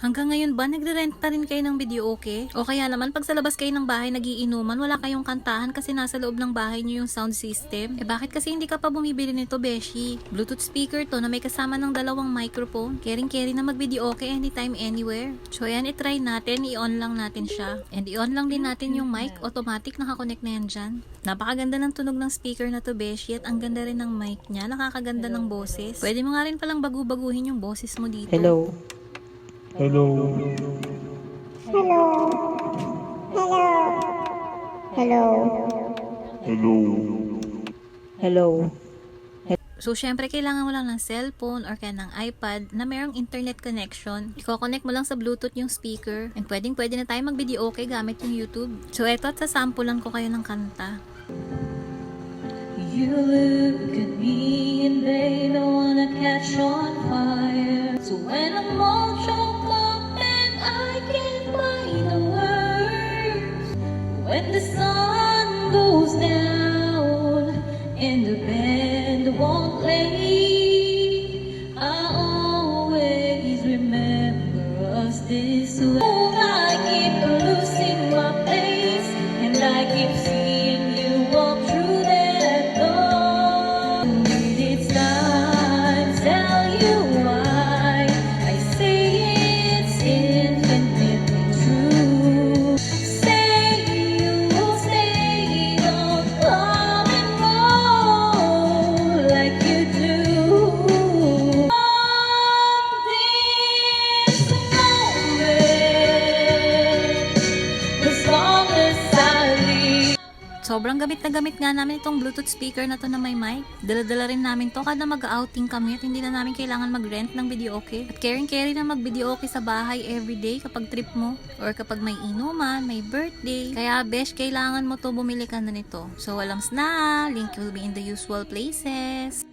Hanggang ngayon ba, nagre-rent pa rin kayo ng video okay? O kaya naman, pag sa labas kayo ng bahay nagiinuman, wala kayong kantahan kasi nasa loob ng bahay nyo yung sound system? Bakit kasi hindi ka pa bumibili nito, beshi? Bluetooth speaker to na may kasama ng dalawang microphone. Caring-carry na mag-video okay anytime, anywhere. So ayan, itry natin, i-on lang natin siya. And i-on lang din natin yung mic, automatic nakakonect na yan dyan. Napakaganda ng tunog ng speaker na to, beshi, at ang ganda rin ng mic niya, nakakaganda ng boses. Pwede mo nga rin palang bagu-baguhin yung boses mo dito. Hello. Hello. Hello. Hello. Hello. Hello. Hello. So, syempre, kailangan mo lang ng cellphone or kaya ng iPad na mayroong internet connection. Iko-connect mo lang sa Bluetooth yung speaker. And pwede na tayo mag-video okay gamit yung YouTube. So, eto at sasampulan ko kayo ng kanta. You look at me and babe, I wanna catch on fire. So when I'm all choked up and I can't find the words, when the sun goes down and the band won't play, I always remember us this way. I keep losing my place and I keep seeing you walk through that door. It's time to tell you why I say it's infinitely true. Say you will stay, don't come and roll like you do. This moment, as long as I live. Sobrang gamit na gamit nga namin itong Bluetooth speaker na to na may mic. Dala-dala rin namin to kada mag-outing kami at hindi na namin kailangan mag-rent ng video okay. At caring-carry na mag-video okay sa bahay everyday kapag trip mo or kapag may inuman, may birthday. Kaya besh, kailangan mo to, bumili ka na nito. So walams na, link will be in the usual places.